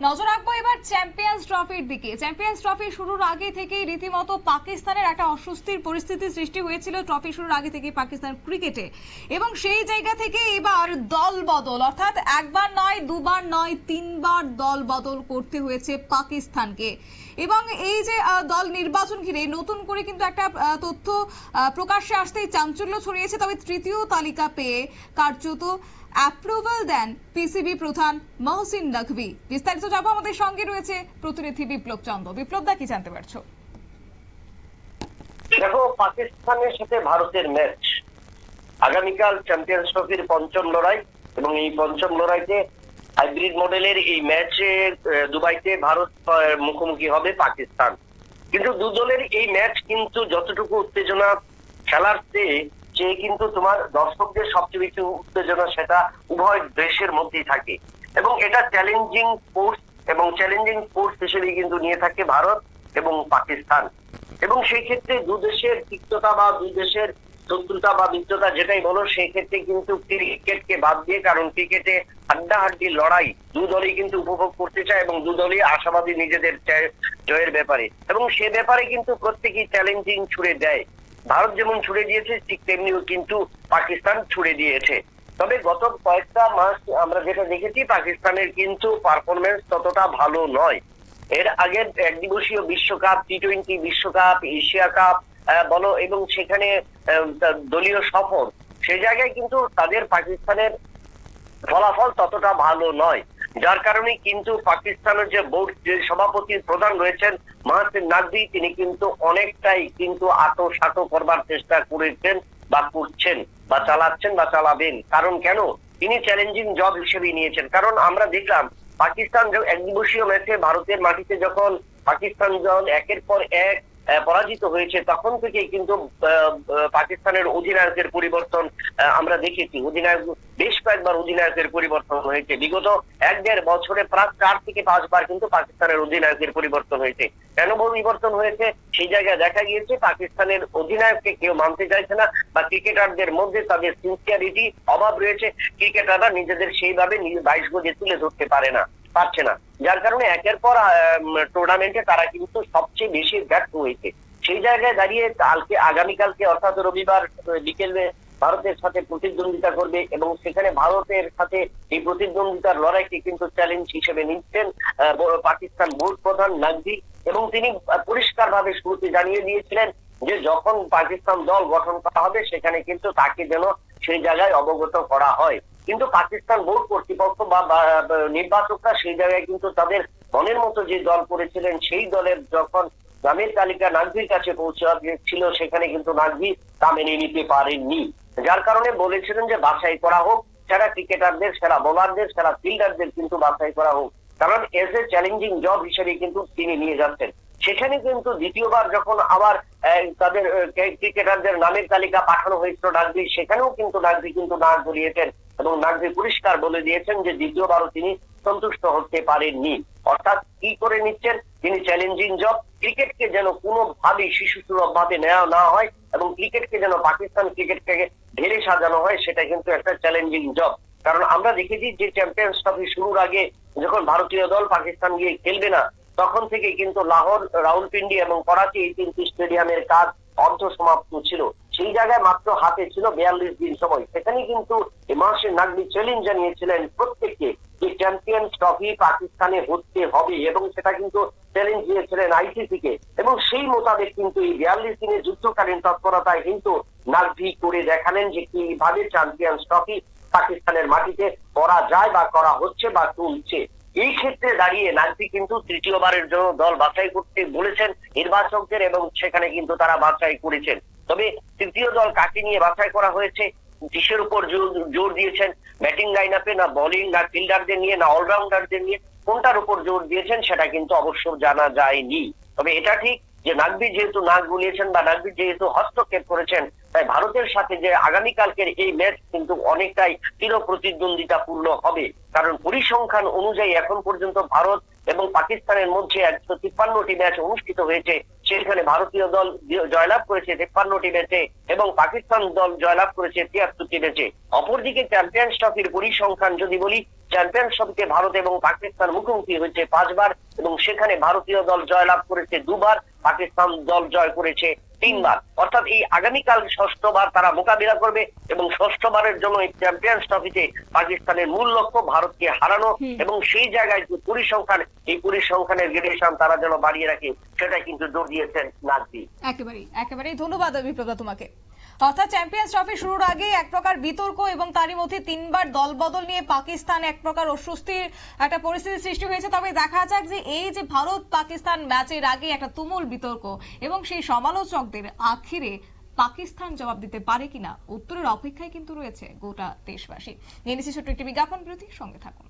নজর রাখবো এবার চ্যাম্পিয়ন্স ট্রফির দিকে। চ্যাম্পিয়ন্স ট্রফি শুরুর আগে থেকেই রীতিমতো পাকিস্তানের একটা অস্বস্তির পরিস্থিতি সৃষ্টি হয়েছিল ট্রফি শুরুর আগে থেকেই পাকিস্তান ক্রিকেটে, এবং সেই জায়গা থেকে এবার দল বদল, অর্থাৎ একবার নয় দুবার নয় তিনবার দল বদল করতে হয়েছে পাকিস্তানকে। এবং এই যে দল নির্বাচন ঘিরে নতুন করে কিন্তু একটা তথ্য প্রকাশ্যে আসতেই চাঞ্চল্য ছড়িয়েছে। তবে তৃতীয় তালিকা পেয়ে কার্যত অ্যাপ্রুভাল দেন পিসিবি প্রধান মহসিন নকভি। বিস্তারিত যাবো, আমাদের সঙ্গে রয়েছে প্রতিনিধি বিপ্লব চন্দ্র। বিপ্লব দা, কি জানতে পারছো? দেখো, পাকিস্তানের সাথে ভারতের ম্যাচ আগামীকাল চ্যাম্পিয়ন্স ট্রফির পঞ্চম লড়াই, এবং এই পঞ্চম লড়াইতে হাইব্রিড মডেলের এই ম্যাচে দুবাইতে ভারত মুখোমুখি হবে পাকিস্তান। কিন্তু দু দলের এই ম্যাচ কিন্তু যতটুকু উত্তেজনা খেলার চেয়ে কিন্তু তোমার দর্শকদের সবচেয়ে বেশি উত্তেজনা সেটা উভয় দেশের মধ্যেই থাকে, এবং এটা চ্যালেঞ্জিং স্পোর্টস, এবং চ্যালেঞ্জিং স্পোর্টস হিসেবে কিন্তু নিয়ে থাকে ভারত এবং পাকিস্তান। এবং সেই ক্ষেত্রে দু দেশের তিক্ততা বা দু দেশের শত্রুতা বা মিত্রতা যেটাই বলো, সেই ক্ষেত্রে কিন্তু ক্রিকেটকে বাদ দিয়ে, কারণ ক্রিকেটে হাড্ডাহাড্ডি লড়াই দু দলই কিন্তু উপভোগ করতে চায় এবং দু দলই আশাবাদী নিজেদের জয়ের ব্যাপারে, এবং সে ব্যাপারে কিন্তু প্রত্যেকেই চ্যালেঞ্জিং ছুড়ে দেয়। ভারত যেমন ছুড়ে দিয়েছে ঠিক তেমনিও কিন্তু পাকিস্তান ছুড়ে দিয়েছে। তবে গত কয়েকটা মাস আমরা যেটা দেখেছি, পাকিস্তানের কিন্তু পারফরমেন্স ততটা ভালো নয়। এর আগের একদিবসীয় বিশ্বকাপ, টি-20 বিশ্বকাপ, এশিয়া কাপ বলো, এবং সেখানে দলীয় সফর, সেই জায়গায় কিন্তু তাদের পাকিস্তানের ফলাফল ততটা ভালো নয়। যার কারণে কিন্তু পাকিস্তানের যে বোর্ড, যে সভাপতি প্রধান রয়েছেন মহসিন নকভি, তিনি কিন্তু অনেকটাই কিন্তু আঁটো করবার চেষ্টা করেছেন বা করছেন বা চালাচ্ছেন বা চালাবেন। কারণ কেন? তিনি চ্যালেঞ্জিং জব হিসেবে নিয়েছেন। কারণ আমরা দেখলাম পাকিস্তান একদিবসীয় ম্যাচে ভারতের মাটিতে যখন পাকিস্তান দল একের পর এক পরাজিত হয়েছে, তখন থেকেই কিন্তু পাকিস্তানের অধিনায়কের পরিবর্তন আমরা দেখেছি। অধিনায়ক বেশ কয়েকবার অধিনায়কের পরিবর্তন হয়েছে। বিগত 1-1.5 বছরে প্রায় 4 থেকে 5 বার কিন্তু পাকিস্তানের অধিনায়কের পরিবর্তন হয়েছে। কেন পরিবর্তন হয়েছে? সেই জায়গায় দেখা গিয়েছে পাকিস্তানের অধিনায়ককে কেউ মানতে চাইছে না, বা ক্রিকেটারদের মধ্যে তাদের সিনসিয়ারিটি অভাব রয়েছে। ক্রিকেটাররা নিজেদের সেইভাবে 22 গজে তুলে ধরতে পারছে না, যার কারণে একের পর টুর্নামেন্টে তারা কিন্তু সবচেয়ে বেশি ব্যর্থ হয়েছে। সেই জায়গায় দাঁড়িয়ে আগামীকালকে অর্থাৎ রবিবার বিকেলে ভারতের সাথে প্রতিদ্বন্দ্বিতা করবে, এবং সেখানে ভারতের সাথে এই প্রতিদ্বন্দ্বিতার লড়াইকে কিন্তু চ্যালেঞ্জ হিসেবে নিচ্ছেন পাকিস্তান বোর্ড প্রধান নকভি। এবং তিনি পরিষ্কারভাবে শুরুতে জানিয়ে দিয়েছিলেন যে যখন পাকিস্তান দল গঠন করা হবে সেখানে কিন্তু তাকে যেন সেই জায়গায় অবগত করা হয়। কিন্তু পাকিস্তান বোর্ড কর্তৃপক্ষ বা নির্বাচকরা সেই জায়গায় কিন্তু তাদের মনের মতো যে দল করেছিলেন, সেই দলের যখন নামের তালিকা নকভির কাছে পৌঁছেছিল, সেখানে কিন্তু নকভি তা মেনে নিতে পারেননি। যার কারণে বলেছিলেন যে বাছাই করা হোক, সেরা ক্রিকেটারদের, সেরা বোলারদের, সেরা ফিল্ডারদের কিন্তু বাছাই করা হোক, কারণ এজ এ চ্যালেঞ্জিং জব হিসেবে কিন্তু তিনি নিয়ে যাচ্ছেন। সেখানে কিন্তু দ্বিতীয়বার যখন আবার তাদের ক্রিকেটারদের নামের তালিকা পাঠানো হয়েছিল নকভি, সেখানেও কিন্তু নকভি কিন্তু না গলিয়েছেন, এবং নকভি পরিষ্কার বলে দিয়েছেন যে দ্বিতীয়বারও তিনি সন্তুষ্ট হতে পারেননি। অর্থাৎ কি করে নিচ্ছেন তিনি? Challenging job. ক্রিকেটকে যেন কোনোভাবেই শিশুসুলভ ভাবে নেওয়া না হয়, এবং ক্রিকেটকে যেন পাকিস্তান ক্রিকেটকে ঢেলে সাজানো হয়, সেটা কিন্তু একটা চ্যালেঞ্জিং জব। কারণ আমরা দেখেছি যে চ্যাম্পিয়ন্স ট্রফি শুরুর আগে যখন ভারতীয় দল পাকিস্তান গিয়ে খেলবে না, তখন থেকে কিন্তু লাহোর, রাউলপিন্ডি এবং করাচি এই 3টি স্টেডিয়ামের কাজ অর্ধ সমাপ্ত ছিল। সেই জায়গায় মাত্র হাতে ছিল 42 দিন সময়। সেখানে কিন্তু মহসিন নকভি চ্যালেঞ্জ জানিয়েছিলেন প্রত্যেককে যে চ্যাম্পিয়ন্স ট্রফি পাকিস্তানে হতে হবে, এবং সেটা কিন্তু চ্যালেঞ্জ দিয়েছিলেন আইসিসি কে। এবং সেই মোতাবেক কিন্তু এই 42 দিনের যুদ্ধকালীন তৎপরতায় কিন্তু নকভি করে দেখালেন যে কিভাবে চ্যাম্পিয়ন্স ট্রফি পাকিস্তানের মাটিতে করা যায় বা করা হচ্ছে বা চলছে। এই ক্ষেত্রে দাঁড়িয়ে নকভি কিন্তু তৃতীয়বারের জন্য দল বাছাই করতে বলেছেন নির্বাচকদের, এবং সেখানে কিন্তু তারা বাছাই করেছেন। তবে তৃতীয় দল কাকে নিয়ে বাছাই করা হয়েছে, কিসের উপর জোর দিয়েছেন, ব্যাটিং লাইন আপে না বোলিং না ফিল্ডারদের নিয়ে না অলরাউন্ডারদের নিয়ে, কোনটার উপর জোর দিয়েছেন সেটা কিন্তু অবশ্য জানা যায়নি। তবে এটা ঠিক যে নকভি যেহেতু নাক গুলিয়েছেন বা নকভি যেহেতু হস্তক্ষেপ করেছেন, তাই ভারতের সাথে যে আগামীকালকের এই ম্যাচ কিন্তু অনেকটাই চির প্রতিদ্বন্দ্বিতাপূর্ণ হবে। কারণ পরিসংখ্যান অনুযায়ী এখন পর্যন্ত ভারত এবং পাকিস্তানের মধ্যে 153টি ম্যাচ অনুষ্ঠিত হয়েছে, সেখানে ভারতীয় দল জয়লাভ করেছে 53টি ম্যাচে এবং পাকিস্তান দল জয়লাভ করেছে 73টি ম্যাচে। অপরদিকে চ্যাম্পিয়ন্স ট্রফির পরিসংখ্যান যদি বলি, চ্যাম্পিয়ন্স ট্রফিতে ভারত এবং পাকিস্তান মুখোমুখি হয়েছে 5 বার এবং সেখানে ভারতীয় দল জয়লাভ করেছে 2 বার, পাকিস্তান দল জয় করেছে 3 বার। অর্থাৎ এই আগামীকাল ষষ্ঠবার তারা মোকাবিলা করবে এবং ষষ্ঠবারের জন্য এই চ্যাম্পিয়ন্স ট্রফিতে পাকিস্তানের মূল লক্ষ্য ভারতকে হারানো এবং সেই জায়গায় যে পরিসংখ্যান, এই পরিসংখ্যানের রিলেশন তারা যেন বাড়িয়ে রাখে সেটাই কিন্তু জোর দিয়েছেন নাজবি। একেবারেই ধন্যবাদ বিপ্লব তোমাকে। অর্থাৎ চ্যাম্পিয়ন্স ট্রফি শুরুর আগে এক প্রকার বিতর্ক এবং তারই মধ্যে 3 বার দল বদল নিয়ে পাকিস্তান এক প্রকার অস্বস্তির একটা পরিস্থিতি সৃষ্টি হয়েছে। তবে দেখা যাক যে এই যে ভারত পাকিস্তান ম্যাচের আগে একটা তুমুল বিতর্ক এবং সেই সমালোচকদের আখিরে পাকিস্তান জবাব দিতে পারে কিনা, উত্তরের অপেক্ষায় কিন্তু রয়েছে গোটা দেশবাসী। নিয়ে নিচ্ছি ছোট্ট একটি বিজ্ঞাপন বিরতি, সঙ্গে থাকুন।